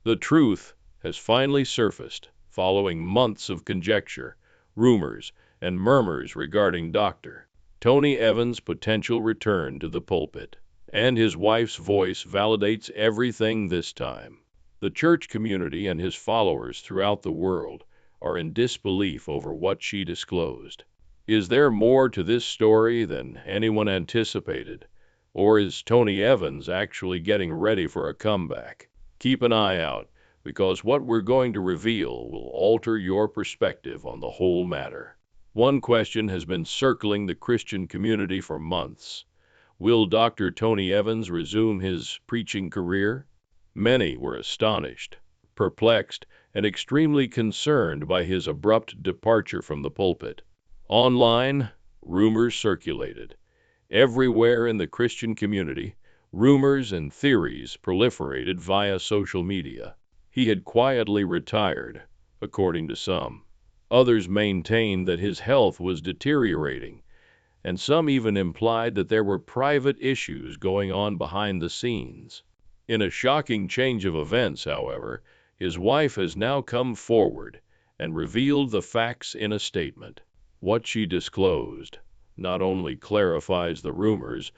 The truth has finally surfaced following months of conjecture, rumors, and murmurs regarding Dr. Tony Evans' potential return to the pulpit. And his wife's voice validates everything this time. The church community and his followers throughout the world are in disbelief over what she disclosed. Is there more to this story than anyone anticipated? Or is Tony Evans actually getting ready for a comeback? Keep an eye out, because what we're going to reveal will alter your perspective on the whole matter. One question has been circling the Christian community for months. Will Dr. Tony Evans resume his preaching career? Many were astonished, perplexed, and extremely concerned by his abrupt departure from the pulpit. Online, rumors circulated. Everywhere in the Christian community, rumors and theories proliferated via social media. He had quietly retired, according to some. Others maintained that his health was deteriorating, and some even implied that there were private issues going on behind the scenes. In a shocking change of events, however, his wife has now come forward and revealed the facts in a statement. What she disclosed not only clarifies the rumors,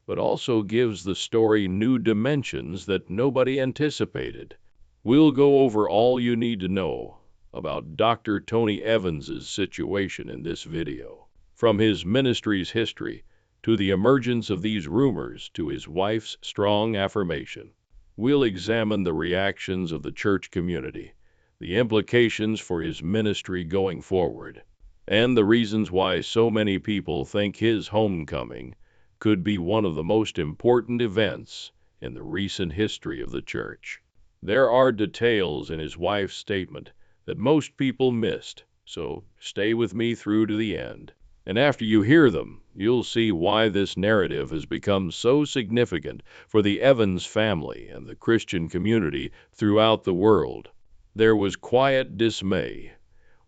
but also gives the story new dimensions that nobody anticipated. We'll go over all you need to know about Dr. Tony Evans' situation in this video. From his ministry's history, to the emergence of these rumors, to his wife's strong affirmation. We'll examine the reactions of the church community, the implications for his ministry going forward, and the reasons why so many people think his homecoming could be one of the most important events in the recent history of the church. There are details in his wife's statement that most people missed, so stay with me through to the end. And after you hear them, you'll see why this narrative has become so significant for the Evans family and the Christian community throughout the world. There was quiet dismay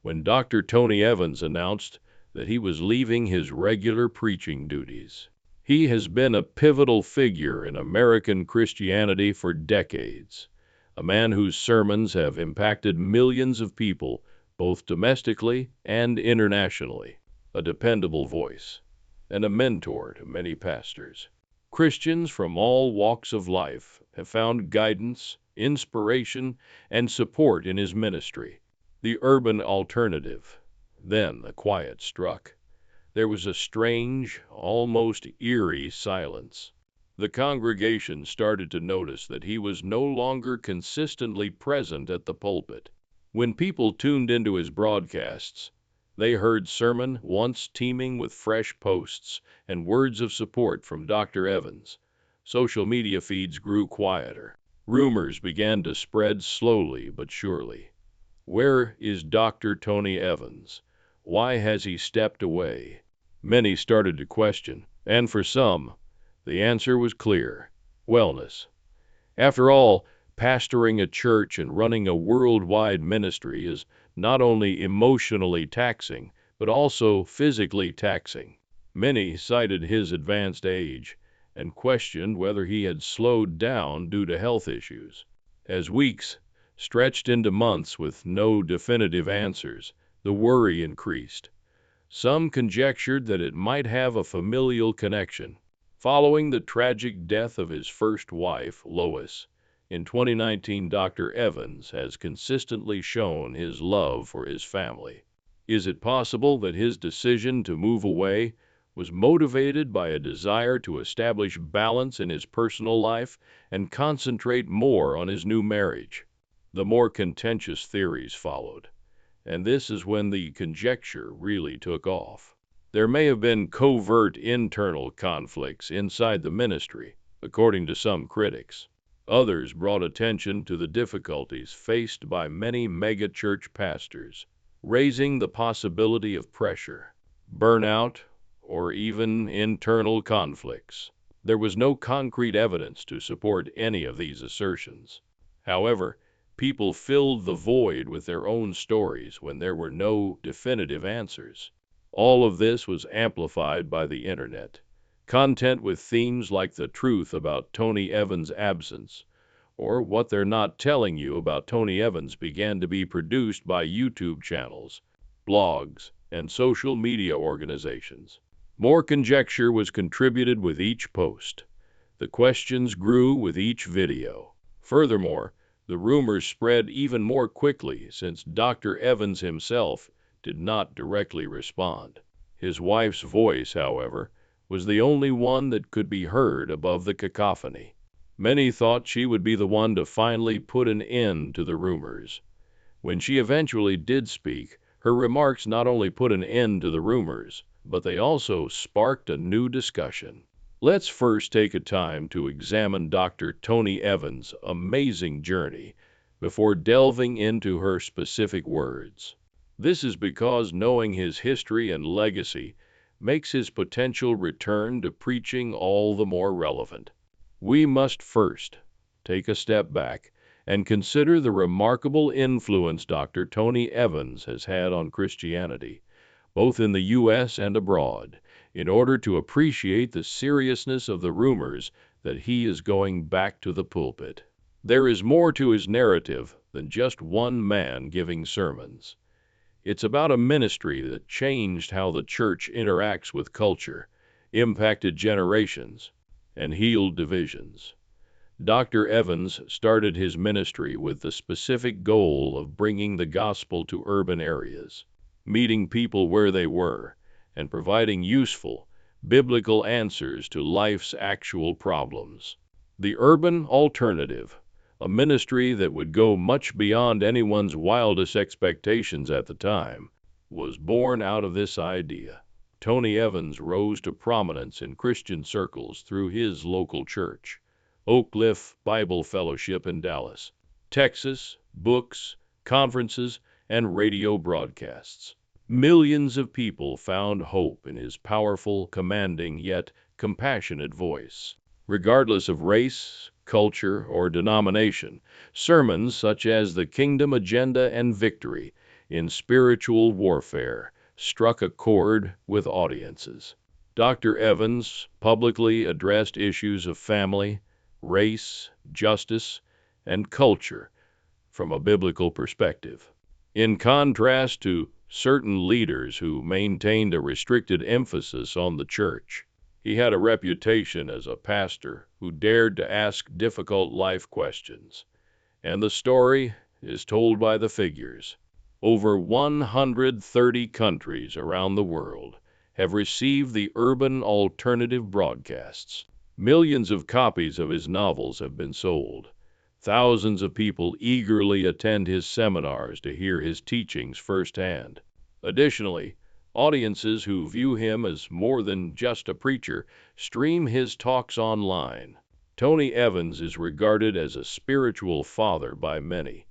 when Dr. Tony Evans announced that he was leaving his regular preaching duties. He has been a pivotal figure in American Christianity for decades, a man whose sermons have impacted millions of people, both domestically and internationally. A dependable voice, and a mentor to many pastors. Christians from all walks of life have found guidance, inspiration, and support in his ministry. The urban alternative. Then the quiet struck. There was a strange, almost eerie silence. The congregation started to notice that he was no longer consistently present at the pulpit. When people tuned into his broadcasts, they heard sermon once teeming with fresh posts and words of support from Dr. Evans. Social media feeds grew quieter. Rumors began to spread slowly but surely. Where is Dr. Tony Evans? Why has he stepped away? Many started to question, and for some, the answer was clear: wellness. After all, pastoring a church and running a worldwide ministry is not only emotionally taxing, but also physically taxing. Many cited his advanced age and questioned whether he had slowed down due to health issues. As weeks stretched into months with no definitive answers, the worry increased. Some conjectured that it might have a familial connection. Following the tragic death of his first wife, Lois, in 2019, Dr. Evans has consistently shown his love for his family. Is it possible that his decision to move away was motivated by a desire to establish balance in his personal life and concentrate more on his new marriage? The more contentious theories followed, and this is when the conjecture really took off. There may have been covert internal conflicts inside the ministry, according to some critics. Others brought attention to the difficulties faced by many megachurch pastors, raising the possibility of pressure, burnout, or even internal conflicts. There was no concrete evidence to support any of these assertions. However, people filled the void with their own stories when there were no definitive answers. All of this was amplified by the internet. Content with themes like the truth about Tony Evans' absence, or what they're not telling you about Tony Evans began to be produced by YouTube channels, blogs, and social media organizations. More conjecture was contributed with each post. The questions grew with each video. Furthermore, the rumors spread even more quickly since Dr. Evans himself did not directly respond. His wife's voice, however, was the only one that could be heard above the cacophony. Many thought she would be the one to finally put an end to the rumors. When she eventually did speak, her remarks not only put an end to the rumors, but they also sparked a new discussion. Let's first take a time to examine Dr. Tony Evans' amazing journey before delving into her specific words. This is because knowing his history and legacy makes his potential return to preaching all the more relevant. We must first take a step back and consider the remarkable influence Dr. Tony Evans has had on Christianity, both in the U.S. and abroad, in order to appreciate the seriousness of the rumors that he is going back to the pulpit. There is more to his narrative than just one man giving sermons. It's about a ministry that changed how the church interacts with culture, impacted generations, and healed divisions. Dr. Evans started his ministry with the specific goal of bringing the gospel to urban areas, meeting people where they were, and providing useful, biblical answers to life's actual problems. The Urban Alternative, a ministry that would go much beyond anyone's wildest expectations at the time, was born out of this idea. Tony Evans rose to prominence in Christian circles through his local church, Oak Cliff Bible Fellowship in Dallas, Texas, books, conferences, and radio broadcasts. Millions of people found hope in his powerful, commanding, yet compassionate voice. Regardless of race, culture, or denomination, sermons such as The Kingdom Agenda and Victory in Spiritual Warfare struck a chord with audiences. Dr. Evans publicly addressed issues of family, race, justice, and culture from a biblical perspective. In contrast to certain leaders who maintained a restricted emphasis on the church, he had a reputation as a pastor who dared to ask difficult life questions. And the story is told by the figures. Over 130 countries around the world have received the Urban Alternative broadcasts. Millions of copies of his novels have been sold. Thousands of people eagerly attend his seminars to hear his teachings firsthand. Additionally, audiences who view him as more than just a preacher stream his talks online. Tony Evans is regarded as a spiritual father by many.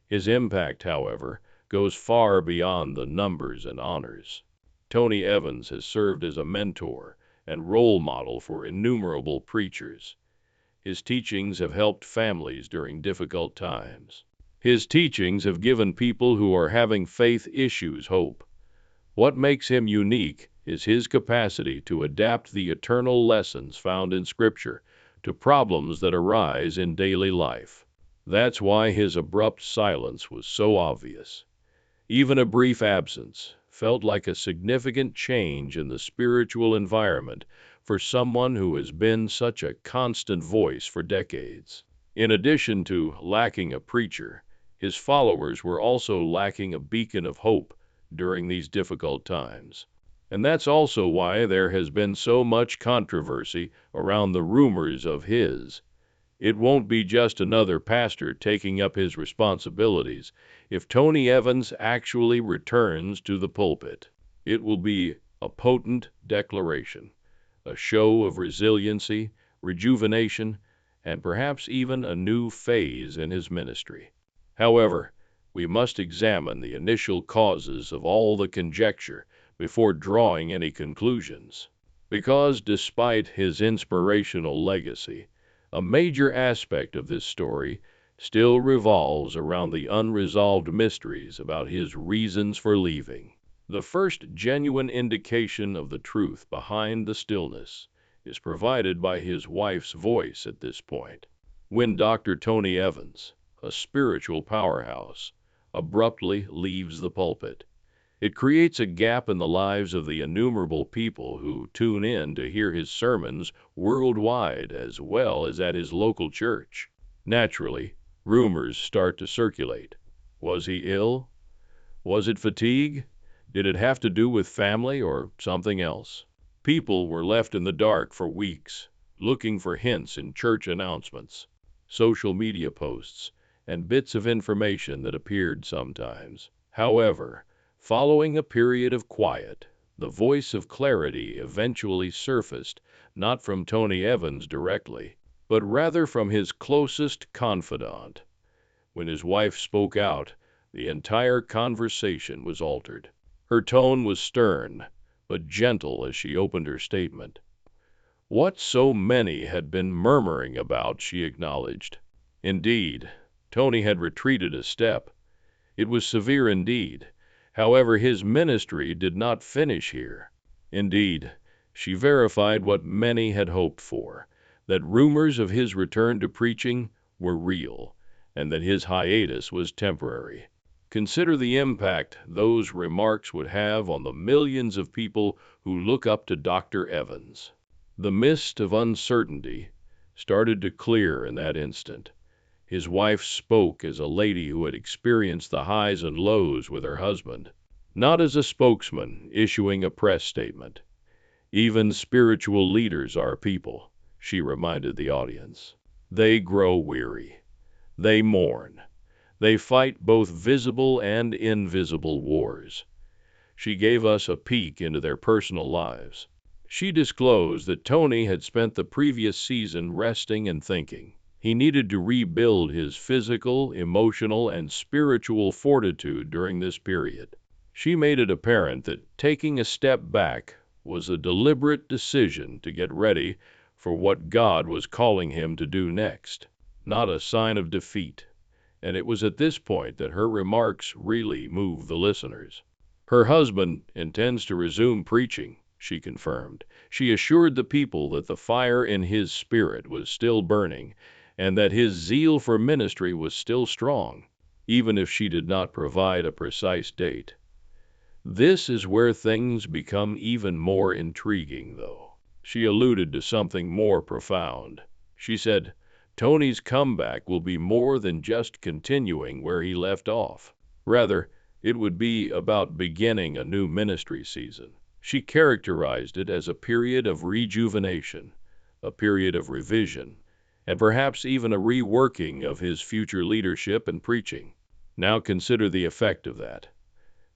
His impact, however, goes far beyond the numbers and honors. Tony Evans has served as a mentor and role model for innumerable preachers. His teachings have helped families during difficult times. His teachings have given people who are having faith issues hope. What makes him unique is his capacity to adapt the eternal lessons found in Scripture to problems that arise in daily life. That's why his abrupt silence was so obvious. Even a brief absence felt like a significant change in the spiritual environment for someone who has been such a constant voice for decades. In addition to lacking a preacher, his followers were also lacking a beacon of hope during these difficult times. And that's also why there has been so much controversy around the rumors of his. It won't be just another pastor taking up his responsibilities. If Tony Evans actually returns to the pulpit, it will be a potent declaration, a show of resiliency, rejuvenation, and perhaps even a new phase in his ministry. However, we must examine the initial causes of all the conjecture before drawing any conclusions. Because despite his inspirational legacy, a major aspect of this story still revolves around the unresolved mysteries about his reasons for leaving. The first genuine indication of the truth behind the stillness is provided by his wife's voice at this point. When Dr. Tony Evans, a spiritual powerhouse, abruptly leaves the pulpit, it creates a gap in the lives of the innumerable people who tune in to hear his sermons worldwide as well as at his local church. Naturally, rumors start to circulate. Was he ill? Was it fatigue? Did it have to do with family or something else? People were left in the dark for weeks, looking for hints in church announcements, social media posts, and bits of information that appeared sometimes. However, following a period of quiet, the voice of clarity eventually surfaced, not from Tony Evans directly, but rather from his closest confidant. When his wife spoke out, the entire conversation was altered. Her tone was stern, but gentle as she opened her statement. What so many had been murmuring about, she acknowledged. Indeed, Tony had retreated a step. It was severe indeed. However, his ministry did not finish here. Indeed, she verified what many had hoped for, that rumors of his return to preaching were real, and that his hiatus was temporary. Consider the impact those remarks would have on the millions of people who look up to Dr. Evans. The mist of uncertainty started to clear in that instant. His wife spoke as a lady who had experienced the highs and lows with her husband, not as a spokesman issuing a press statement. Even spiritual leaders are people, she reminded the audience. They grow weary. They mourn. They fight both visible and invisible wars. She gave us a peek into their personal lives. She disclosed that Tony had spent the previous season resting and thinking. He needed to rebuild his physical, emotional, and spiritual fortitude during this period. She made it apparent that taking a step back was a deliberate decision to get ready for what God was calling him to do next, not a sign of defeat. And it was at this point that her remarks really moved the listeners. Her husband intends to resume preaching, she confirmed. She assured the people that the fire in his spirit was still burning and that his zeal for ministry was still strong, even if she did not provide a precise date. This is where things become even more intriguing, though. She alluded to something more profound. She said, Tony's comeback will be more than just continuing where he left off. Rather, it would be about beginning a new ministry season. She characterized it as a period of rejuvenation, a period of revision, and perhaps even a reworking of his future leadership and preaching. Now consider the effect of that.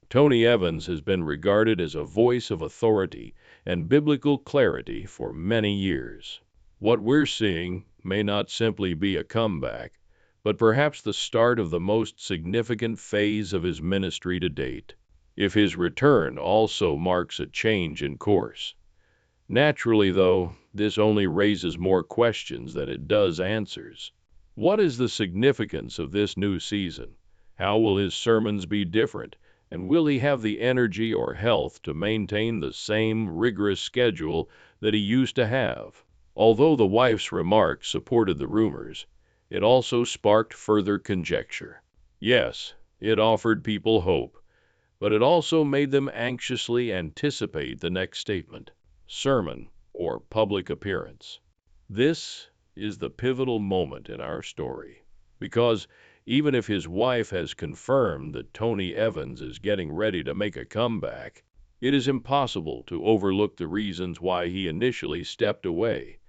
Tony Evans has been regarded as a voice of authority and biblical clarity for many years. What we're seeing may not simply be a comeback, but perhaps the start of the most significant phase of his ministry to date. If his return also marks a change in course. Naturally, though, this only raises more questions than it does answers. What is the significance of this new season? How will his sermons be different? And will he have the energy or health to maintain the same rigorous schedule that he used to have? Although the wife's remarks supported the rumors, it also sparked further conjecture. Yes, it offered people hope, but it also made them anxiously anticipate the next statement, sermon, or public appearance. This is the pivotal moment in our story, because even if his wife has confirmed that Tony Evans is getting ready to make a comeback, it is impossible to overlook the reasons why he initially stepped away.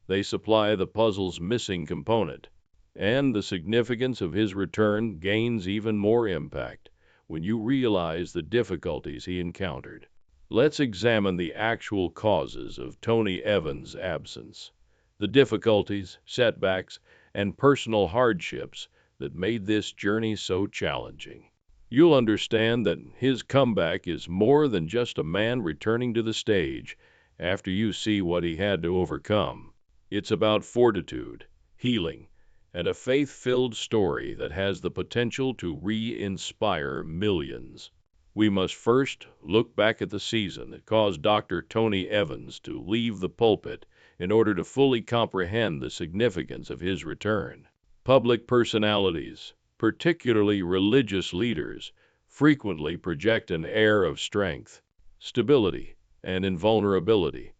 They supply the puzzle's missing component, and the significance of his return gains even more impact when you realize the difficulties he encountered. Let's examine the actual causes of Tony Evans' absence, the difficulties, setbacks, and personal hardships that made this journey so challenging. You'll understand that his comeback is more than just a man returning to the stage after you see what he had to overcome. It's about fortitude, healing, and a faith-filled story that has the potential to re-inspire millions. We must first look back at the season that caused Dr. Tony Evans to leave the pulpit in order to fully comprehend the significance of his return. Public personalities, particularly religious leaders, frequently project an air of strength, stability, and invulnerability.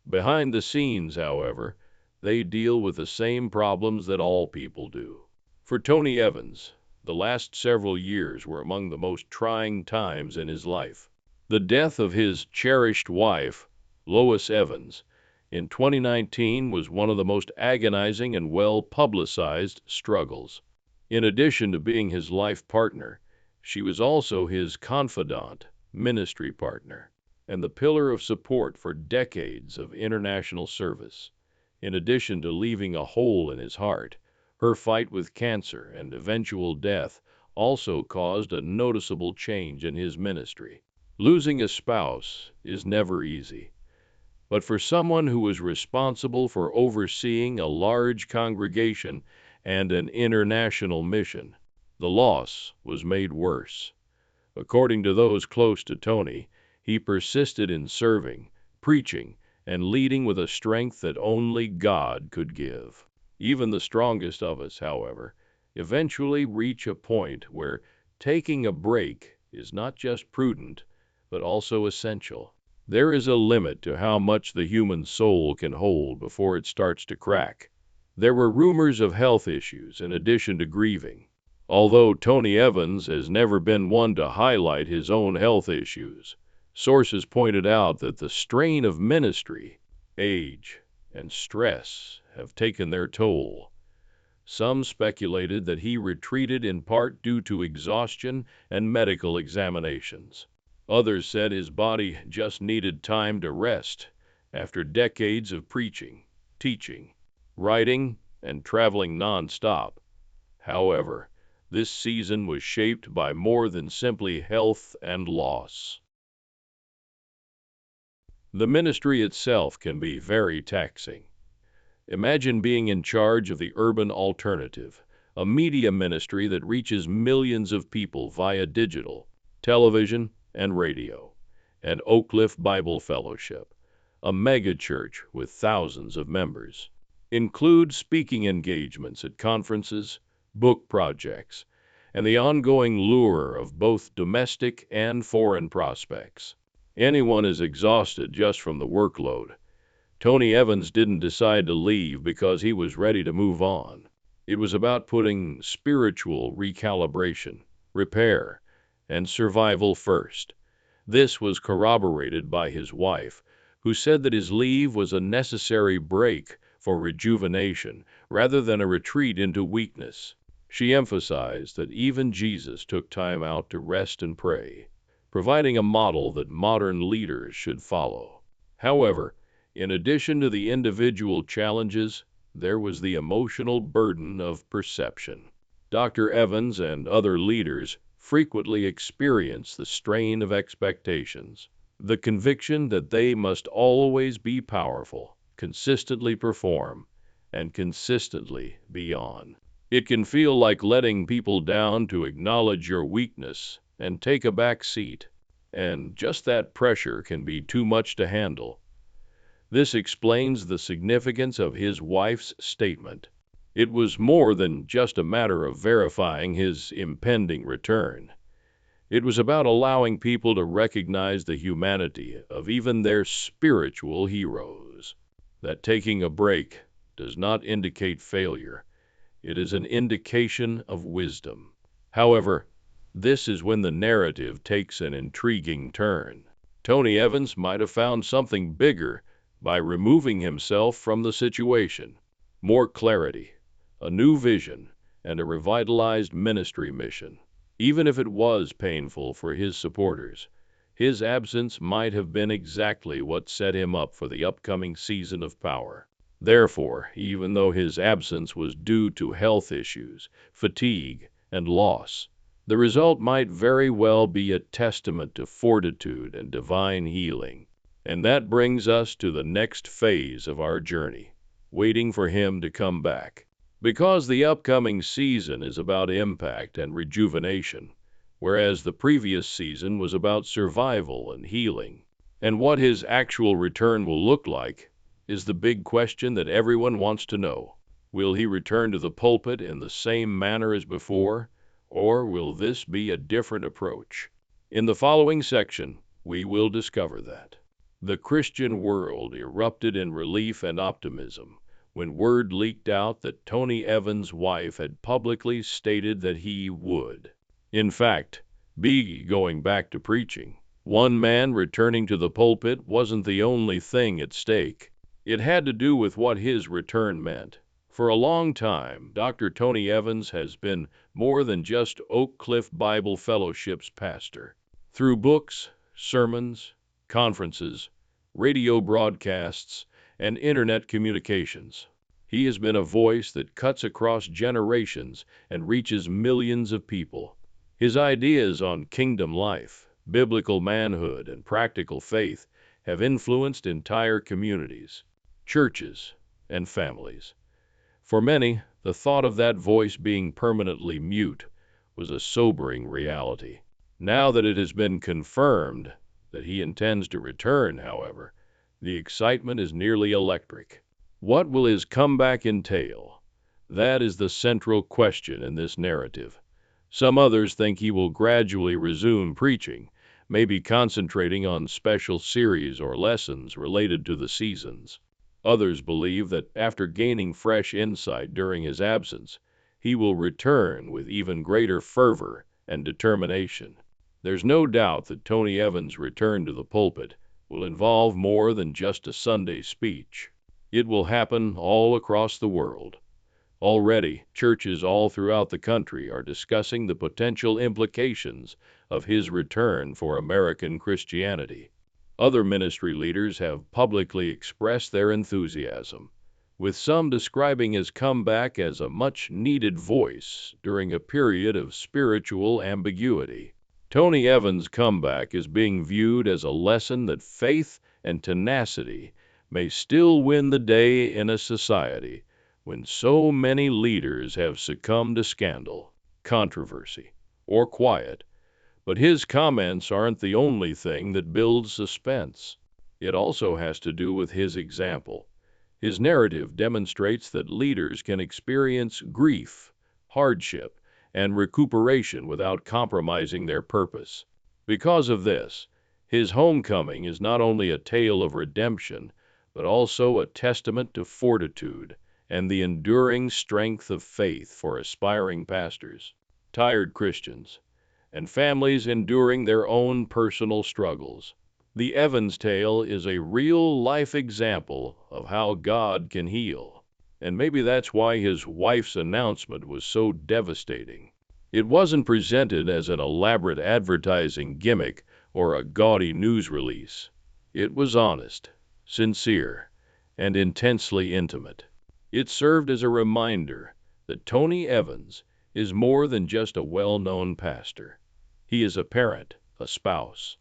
Behind the scenes, however, they deal with the same problems that all people do. For Tony Evans, the last several years were among the most trying times in his life. The death of his cherished wife, Lois Evans, in 2019 was one of the most agonizing and well-publicized struggles. In addition to being his life partner, she was also his confidant, ministry partner, and the pillar of support for decades of international service. In addition to leaving a hole in his heart, her fight with cancer and eventual death also caused a noticeable change in his ministry. Losing a spouse is never easy, but for someone who was responsible for overseeing a large congregation and an international mission, the loss was made worse. According to those close to Tony, he persisted in serving, preaching, and leading with a strength that only God could give. Even the strongest of us, however, eventually reach a point where taking a break is not just prudent, but also essential. There is a limit to how much the human soul can hold before it starts to crack. There were rumors of health issues in addition to grieving. Although Tony Evans has never been one to highlight his own health issues, sources pointed out that the strain of ministry, age, and stress have taken their toll. Some speculated that he retreated in part due to exhaustion and medical examinations. Others said his body just needed time to rest after decades of preaching, teaching, writing, and traveling nonstop. However, this season was shaped by more than simply health and loss. The ministry itself can be very taxing. Imagine being in charge of the Urban Alternative, a media ministry that reaches millions of people via digital, television, and radio, and Oak Cliff Bible Fellowship, a megachurch with thousands of members. Include speaking engagements at conferences, book projects, and the ongoing lure of both domestic and foreign prospects. Anyone is exhausted just from the workload. Tony Evans didn't decide to leave because he was ready to move on. It was about putting spiritual recalibration, repair, and survival first. This was corroborated by his wife, who said that his leave was a necessary break for rejuvenation rather than a retreat into weakness. She emphasized that even Jesus took time out to rest and pray, providing a model that modern leaders should follow. However, in addition to the individual challenges, there was the emotional burden of perception. Dr. Evans and other leaders frequently experience the strain of expectations, the conviction that they must always be powerful, consistently perform, and consistently be on. It can feel like letting people down to acknowledge your weakness and take a back seat, and just that pressure can be too much to handle. This explains the significance of his wife's statement. It was more than just a matter of verifying his impending return. It was about allowing people to recognize the humanity of even their spiritual heroes. That taking a break does not indicate failure. It is an indication of wisdom. However, this is when the narrative takes an intriguing turn. Tony Evans might have found something bigger by removing himself from the situation. More clarity, a new vision, and a revitalized ministry mission. Even if it was painful for his supporters, his absence might have been exactly what set him up for the upcoming season of power. Therefore, even though his absence was due to health issues, fatigue, and loss, the result might very well be a testament to fortitude and divine healing. And that brings us to the next phase of our journey, waiting for him to come back. Because the upcoming season is about impact and rejuvenation, whereas the previous season was about survival and healing. And what his actual return will look like is the big question that everyone wants to know. Will he return to the pulpit in the same manner as before, or will this be a different approach? In the following section, we will discover that. The Christian world erupted in relief and optimism when word leaked out that Tony Evans' wife had publicly stated that he would, in fact, be going back to preaching. One man returning to the pulpit wasn't the only thing at stake. It had to do with what his return meant. For a long time, Dr. Tony Evans has been more than just Oak Cliff Bible Fellowship's pastor. Through books, sermons, conferences, radio broadcasts, and internet communications, he has been a voice that cuts across generations and reaches millions of people. His ideas on kingdom life, biblical manhood, and practical faith have influenced entire communities, churches, and families. For many, the thought of that voice being permanently mute was a sobering reality. Now that it has been confirmed that he intends to return, however, the excitement is nearly electric. What will his comeback entail? That is the central question in this narrative. Some others think he will gradually resume preaching, maybe concentrating on special series or lessons related to the seasons. Others believe that after gaining fresh insight during his absence, he will return with even greater fervor and determination. There's no doubt that Tony Evans' return to the pulpit will involve more than just a Sunday speech. It will happen all across the world. Already, churches all throughout the country are discussing the potential implications of his return for American Christianity. Other ministry leaders have publicly expressed their enthusiasm, with some describing his comeback as a much-needed voice during a period of spiritual ambiguity. Tony Evans' comeback is being viewed as a lesson that faith and tenacity may still win the day in a society when so many leaders have succumbed to scandal, controversy, or quiet. But his comments aren't the only thing that builds suspense. It also has to do with his example. His narrative demonstrates that leaders can experience grief, hardship, and recuperation without compromising their purpose. Because of this, his homecoming is not only a tale of redemption, but also a testament to fortitude and the enduring strength of faith for aspiring pastors, tired Christians, and families enduring their own personal struggles. The Evans tale is a real-life example of how God can heal, and maybe that's why his wife's announcement was so devastating. It wasn't presented as an elaborate advertising gimmick or a gaudy news release. It was honest, sincere, and intensely intimate. It served as a reminder that Tony Evans is more than just a well-known pastor. He is a parent, a spouse,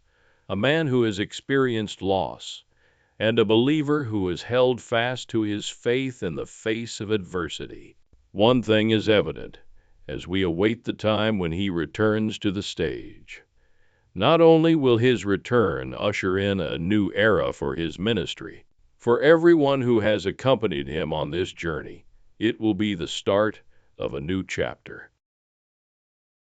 a man who has experienced loss, and a believer who has held fast to his faith in the face of adversity. One thing is evident as we await the time when he returns to the stage. Not only will his return usher in a new era for his ministry, for everyone who has accompanied him on this journey, it will be the start of a new chapter.